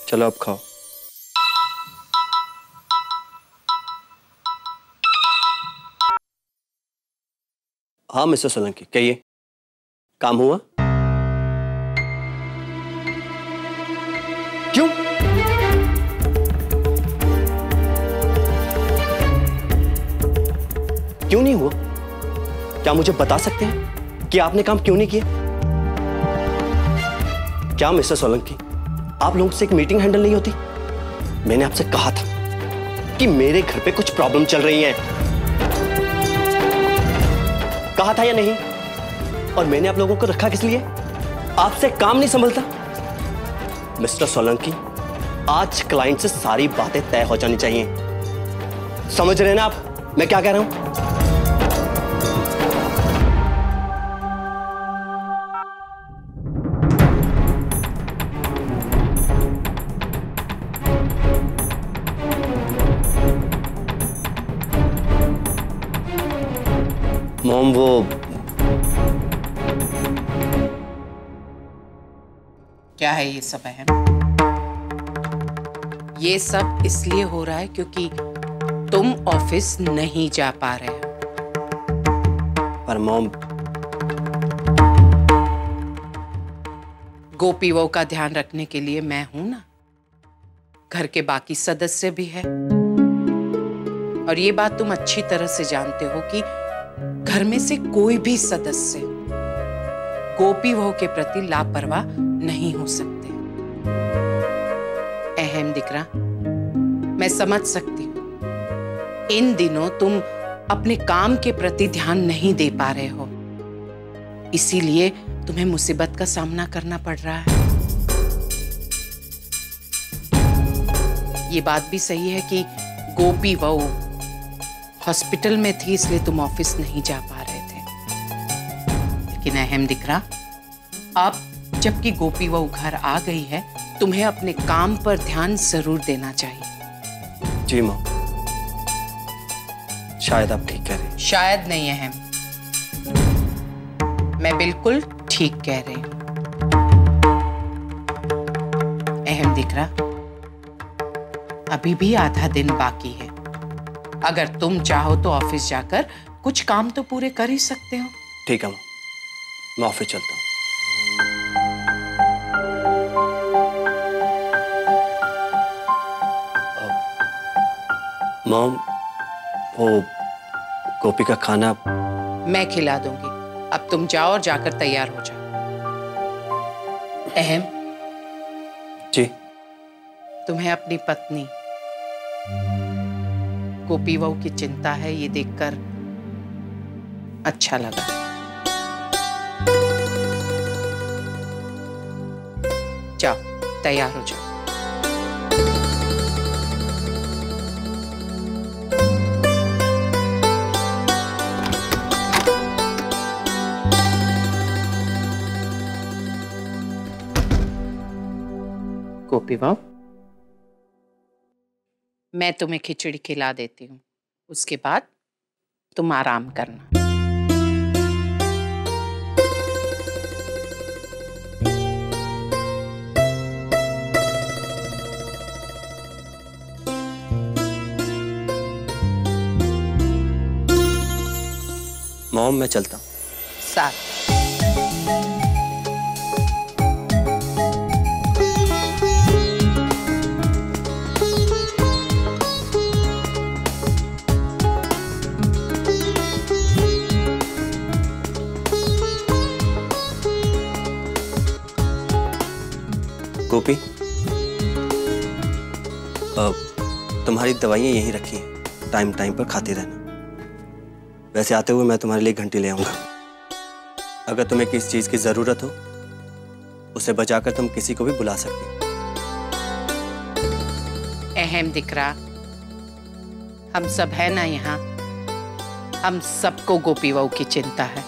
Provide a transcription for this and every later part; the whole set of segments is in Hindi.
चलो अब खाओ। हाँ मिस्टर सोलंकी, कहिए, काम हुआ? क्यों? क्यों नहीं हुआ? क्या मुझे बता सकते हैं कि आपने काम क्यों नहीं किया? क्या मिस्टर सोलंकी, आप लोगों से एक मीटिंग हैंडल नहीं होती? मैंने आपसे कहा था कि मेरे घर पे कुछ प्रॉब्लम चल रही है, कहा था या नहीं? और मैंने आप लोगों को रखा किस लिए? आपसे काम नहीं संभलता? मिस्टर सोलंकी, आज क्लाइंट से सारी बातें तय हो जानी चाहिए। समझ रहे हैं ना आप मैं क्या कह रहा हूं? मॉम, वो क्या है ये सब अहम? ये सब इसलिए हो रहा है क्योंकि तुम ऑफिस नहीं जा पा रहे हो। पर मॉम, गोपी वहू का ध्यान रखने के लिए मैं हूं ना, घर के बाकी सदस्य भी है। और ये बात तुम अच्छी तरह से जानते हो कि घर में से कोई भी सदस्य गोपी वहू के प्रति लापरवाह नहीं हो सकते। अहम दिकरा, मैं समझ सकती हूं इन दिनों तुम अपने काम के प्रति ध्यान नहीं दे पा रहे हो, इसीलिए तुम्हें मुसीबत का सामना करना पड़ रहा है। ये बात भी सही है कि गोपी वहू हॉस्पिटल में थी, इसलिए तुम ऑफिस नहीं जा पा रहे थे। लेकिन अहम दिकरा, अब जबकि गोपी वहू घर आ गई है, तुम्हें अपने काम पर ध्यान जरूर देना चाहिए। जी माँ, शायद आप ठीक कह रहे हैं। शायद नहीं अहम, मैं बिल्कुल ठीक कह रही हूं। अहम दिकरा, अभी भी आधा दिन बाकी है। अगर तुम चाहो तो ऑफिस जाकर कुछ काम तो पूरे कर ही सकते हो। ठीक है माँ, मैं ऑफिस चलता हूँ। मॉम, वो गोपी का खाना मैं खिला दूंगी। अब तुम जाओ और जाकर तैयार हो जाओ। अहम जी, तुम्हें अपनी पत्नी गोपी वहू की चिंता है, ये देखकर अच्छा लगा। जाओ, तैयार हो जाओ। गोपी वहू, मैं तुम्हें खिचड़ी खिला देती हूँ, उसके बाद तुम आराम करना। मॉम, मैं चलता हूँ। साथ गोपी, तुम्हारी दवाइयाँ यहीं रखी हैं, टाइम टाइम पर खाते रहना। वैसे आते हुए मैं तुम्हारे लिए घंटी ले आऊंगा। अगर तुम्हें किस चीज की जरूरत हो, उसे बचाकर तुम किसी को भी बुला सकती हो। अहम दिकरा, हम सब है ना यहाँ, हम सबको गोपी वहू की चिंता है।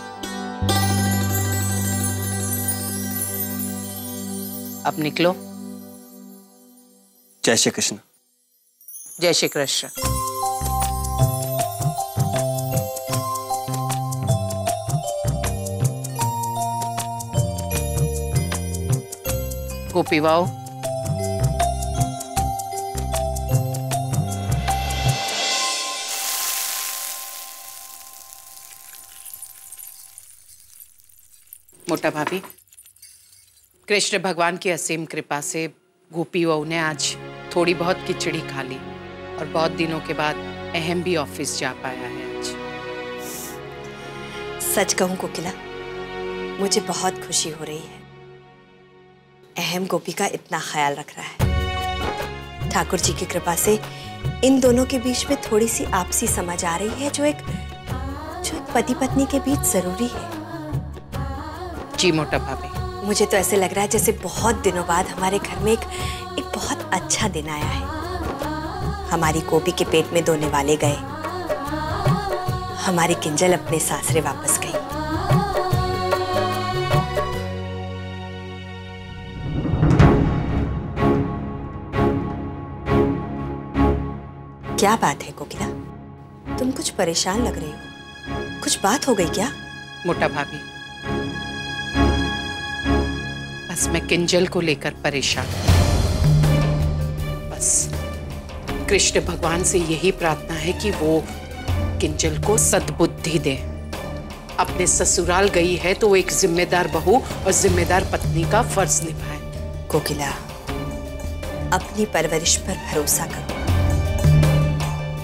अब निकलो। जय श्री कृष्ण। जय श्री कृष्ण। गोपी वहू, मोटा भाभी, कृष्ण भगवान की असीम कृपा से गोपी बहू ने आज थोड़ी बहुत खिचड़ी खा ली और बहुत दिनों के बाद अहम भी ऑफिस जा पाया है आज। सच कहूं कोकिला, मुझे बहुत खुशी हो रही है। अहम गोपी का इतना ख्याल रख रहा है। ठाकुर जी की कृपा से इन दोनों के बीच में थोड़ी सी आपसी समझ आ रही है, जो एक पति पत्नी के बीच जरूरी है। जी मोटा भाभी, मुझे तो ऐसे लग रहा है जैसे बहुत दिनों बाद हमारे घर में एक बहुत अच्छा दिन आया है। हमारी गोपी के पेट में दोने वाले गए, हमारी किंजल अपने सासरे वापस गई। क्या बात है कोकिला, तुम कुछ परेशान लग रही हो, कुछ बात हो गई क्या? मोटा भाभी, बस मैं किंजल को लेकर परेशान हूं। बस कृष्ण भगवान से यही प्रार्थना है कि वो किंजल को सद्बुद्धि दे। अपने ससुराल गई है तो वो एक जिम्मेदार बहू और जिम्मेदार पत्नी का फर्ज निभाए। कोकिला, अपनी परवरिश पर भरोसा करो,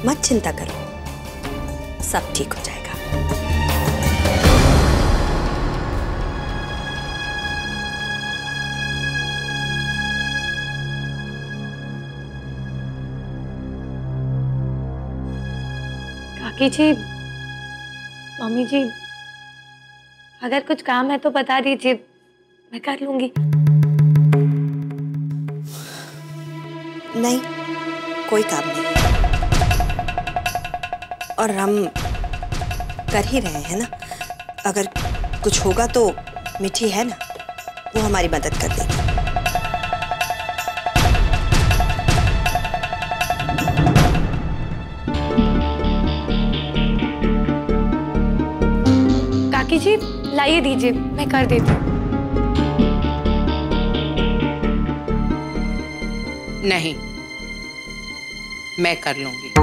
मत चिंता करो, सब ठीक हो जाएगा। काकी जी, मम्मी जी, अगर कुछ काम है तो बता दीजिए, मैं कर लूंगी। नहीं, कोई काम नहीं, और हम कर ही रहे हैं ना। अगर कुछ होगा तो मिठी है ना, वो हमारी मदद कर देगी। काकी जी, लाइए दीजिए, मैं कर देती हूँ। नहीं, मैं कर लूंगी।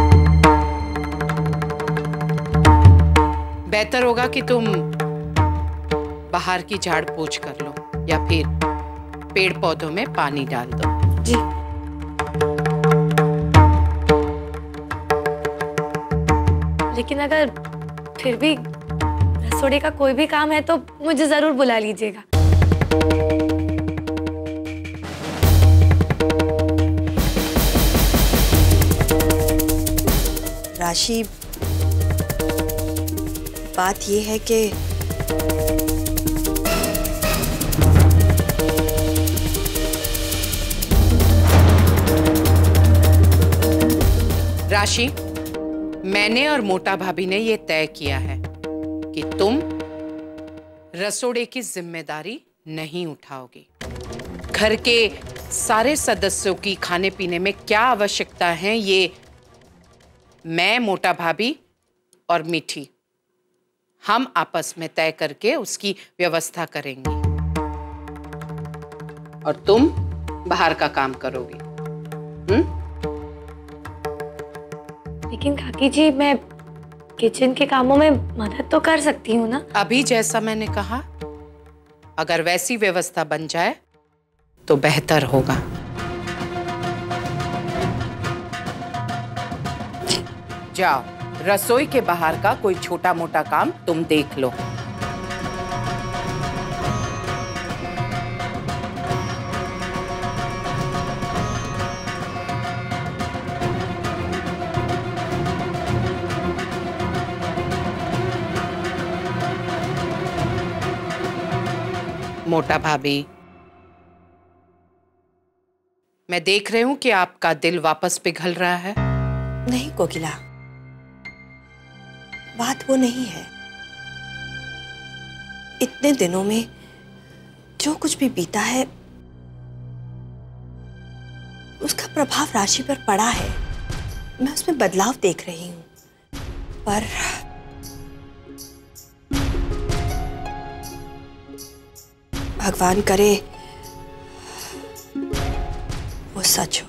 बेहतर होगा कि तुम बाहर की झाड़ पोंछ कर लो या फिर पेड़ पौधों में पानी डाल दो। जी। लेकिन अगर फिर भी रसोड़े का कोई भी काम है तो मुझे जरूर बुला लीजिएगा। राशि, बात ये है कि राशि, मैंने और मोटा भाभी ने ये तय किया है कि तुम रसोड़े की जिम्मेदारी नहीं उठाओगी। घर के सारे सदस्यों की खाने पीने में क्या आवश्यकता है, ये मैं, मोटा भाभी और मीठी, हम आपस में तय करके उसकी व्यवस्था करेंगी और तुम बाहर का काम करोगी। लेकिन काकी जी, मैं किचन के कामों में मदद तो कर सकती हूँ ना? अभी जैसा मैंने कहा, अगर वैसी व्यवस्था बन जाए तो बेहतर होगा। जाओ, रसोई के बाहर का कोई छोटा मोटा काम तुम देख लो। मोटा भाभी, मैं देख रही हूं कि आपका दिल वापस पिघल रहा है। नहीं कोकिला, बात वो नहीं है। इतने दिनों में जो कुछ भी बीता है उसका प्रभाव राशि पर पड़ा है। मैं उसमें बदलाव देख रही हूं, पर भगवान करे वो सच हो।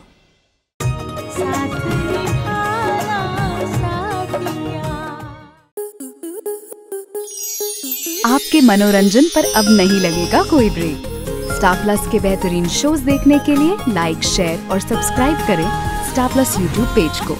आपके मनोरंजन पर अब नहीं लगेगा कोई ब्रेक। स्टार प्लस के बेहतरीन शोज देखने के लिए लाइक, शेयर और सब्सक्राइब करें स्टार प्लस यूट्यूब पेज को।